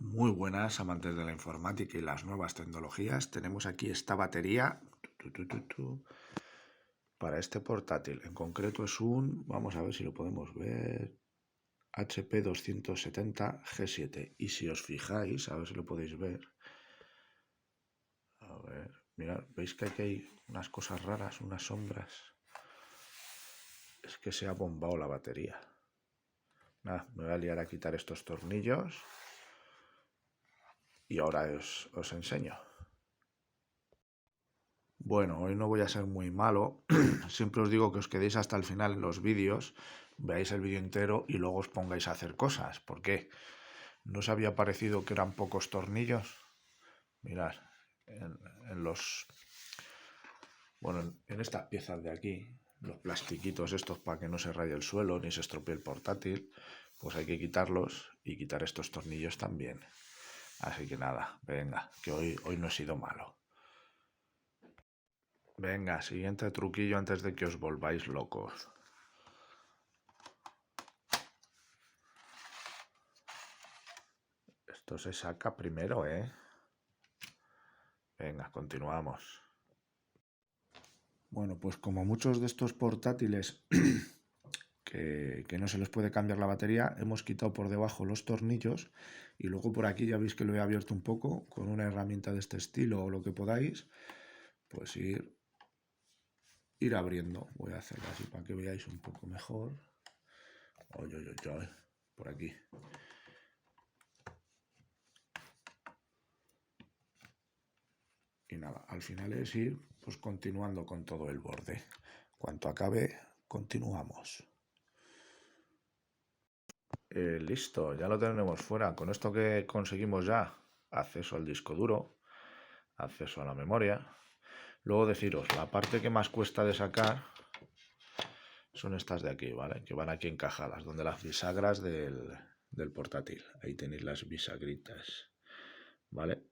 Muy buenas, amantes de la informática y las nuevas tecnologías. Tenemos aquí esta batería para este portátil. En concreto es vamos a ver si lo podemos ver, HP 270 G7. Y si os fijáis, a ver si lo podéis ver. A ver, mirad, ¿veis que aquí hay unas cosas raras, unas sombras? Es que se ha bombado la batería. Nada, me voy a liar a quitar estos tornillos y ahora os enseño. Bueno, hoy no voy a ser muy malo. Siempre os digo que os quedéis hasta el final en los vídeos, veáis el vídeo entero y luego os pongáis a hacer cosas. ¿Por qué? ¿No os había parecido que eran pocos tornillos? Mirad, en los... Bueno, en estas piezas de aquí, los plastiquitos estos para que no se raye el suelo ni se estropee el portátil, pues hay que quitarlos y quitar estos tornillos también. Así que nada, venga, que hoy no he sido malo. Venga, siguiente truquillo antes de que os volváis locos. Esto se saca primero, ¿eh? Venga, continuamos. Bueno, pues como muchos de estos portátiles que no se les puede cambiar la batería, hemos quitado por debajo los tornillos y luego por aquí ya veis que lo he abierto un poco con una herramienta de este estilo o lo que podáis, pues ir abriendo. Voy a hacerlo así para que veáis un poco mejor. Por aquí. Y nada, al final es ir pues continuando con todo el borde. Cuanto acabe, continuamos. Listo, ya lo tenemos fuera. Con esto que conseguimos ya, acceso al disco duro, acceso a la memoria. Luego deciros, la parte que más cuesta de sacar son estas de aquí, ¿vale? Que van aquí encajadas, donde las bisagras del portátil. Ahí tenéis las bisagritas, ¿vale?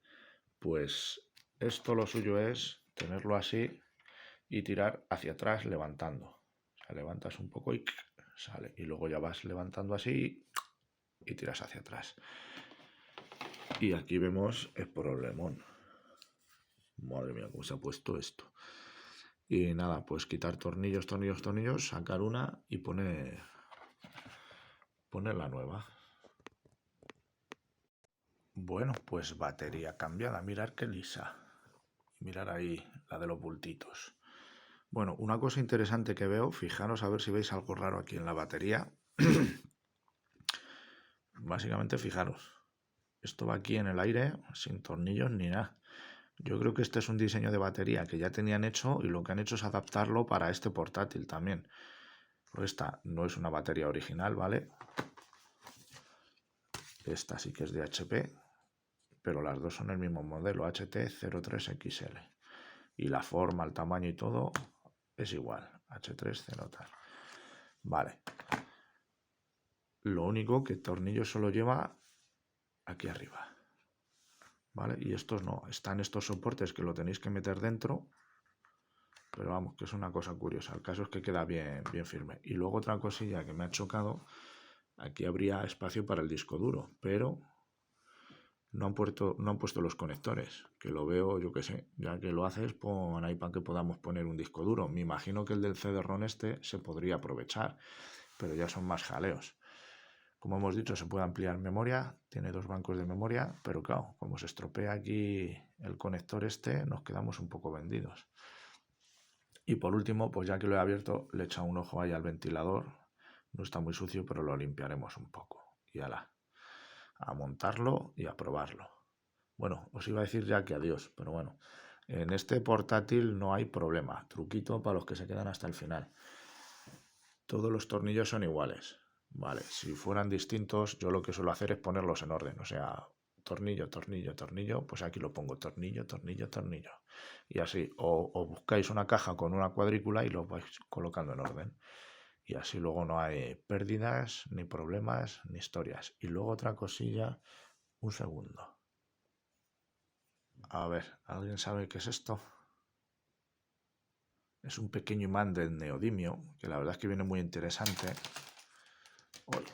Pues esto lo suyo es tenerlo así y tirar hacia atrás levantando. O sea, levantas un poco y sale. Y luego ya vas levantando así y tiras hacia atrás. Y aquí vemos el problemón. Madre mía, cómo se ha puesto esto. Y nada, pues quitar tornillos, sacar una y poner la nueva. Bueno, pues batería cambiada. Mirar qué lisa. Mirar ahí la de los bultitos. Bueno, una cosa interesante que veo, fijaros a ver si veis algo raro aquí en la batería. Básicamente, fijaros, esto va aquí en el aire, sin tornillos ni nada. Yo creo que este es un diseño de batería que ya tenían hecho y lo que han hecho es adaptarlo para este portátil también. Pues esta no es una batería original, ¿vale? Esta sí que es de HP, pero las dos son el mismo modelo, HT03XL. Y la forma, el tamaño y todo es igual, H30 tal. Vale. Lo único que el tornillo solo lleva aquí arriba. ¿Vale? Y estos no, están estos soportes que lo tenéis que meter dentro, pero vamos, que es una cosa curiosa. El caso es que queda bien firme. Y luego otra cosilla que me ha chocado, aquí habría espacio para el disco duro, pero no han puesto los conectores, que lo veo, yo que sé, ya que lo haces, pon ahí para que podamos poner un disco duro. Me imagino que el del CD-ROM se podría aprovechar, pero ya son más jaleos. Como hemos dicho, se puede ampliar memoria, tiene dos bancos de memoria, pero claro, como se estropea aquí el conector nos quedamos un poco vendidos. Y por último, pues ya que lo he abierto, le he echado un ojo ahí al ventilador. No está muy sucio, pero lo limpiaremos un poco. Y ala, a montarlo y a probarlo. Bueno, os iba a decir ya que adiós, pero bueno, en este portátil no hay problema. Truquito para los que se quedan hasta el final. Todos los tornillos son iguales. Vale, si fueran distintos, yo lo que suelo hacer es ponerlos en orden. O sea, tornillo, tornillo, tornillo, pues aquí lo pongo tornillo, tornillo, tornillo. Y así, o buscáis una caja con una cuadrícula y lo vais colocando en orden. Y así luego no hay pérdidas, ni problemas, ni historias. Y luego otra cosilla, un segundo. A ver, ¿alguien sabe qué es esto? Es un pequeño imán del neodimio, que la verdad es que viene muy interesante. Uy.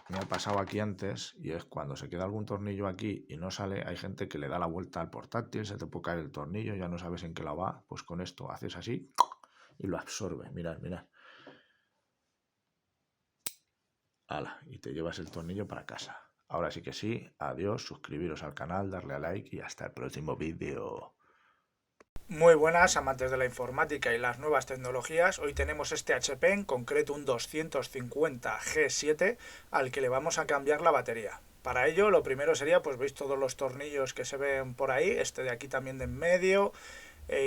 me ha pasado aquí antes, y es cuando se queda algún tornillo aquí y no sale, hay gente que le da la vuelta al portátil, se te puede caer el tornillo, ya no sabes en qué la va, pues con esto haces así y lo absorbe, mirad, mirad. ¡Hala! Y te llevas el tornillo para casa. Ahora sí que sí, adiós, suscribiros al canal, darle a like y hasta el próximo vídeo. Muy buenas, amantes de la informática y las nuevas tecnologías. Hoy tenemos este HP, en concreto un 250G7, al que le vamos a cambiar la batería. Para ello, lo primero sería, pues veis todos los tornillos que se ven por ahí, este de aquí también de en medio,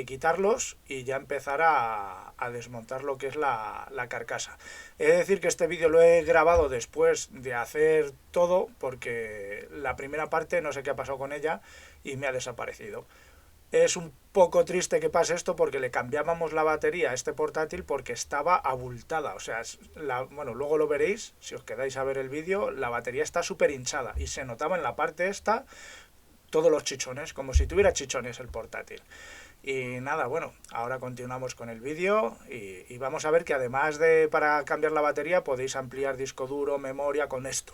quitarlos y ya empezar a desmontar lo que es la carcasa. He de decir que este vídeo lo he grabado después de hacer todo, porque la primera parte no sé qué ha pasado con ella y me ha desaparecido. Es un poco triste que pase esto porque le cambiábamos la batería a este portátil porque estaba abultada. O sea, bueno, luego lo veréis, si os quedáis a ver el vídeo, la batería está súper hinchada y se notaba en la parte esta todos los chichones, como si tuviera chichones el portátil. Y nada, bueno, ahora continuamos con el vídeo y vamos a ver que además de para cambiar la batería podéis ampliar disco duro, memoria con esto.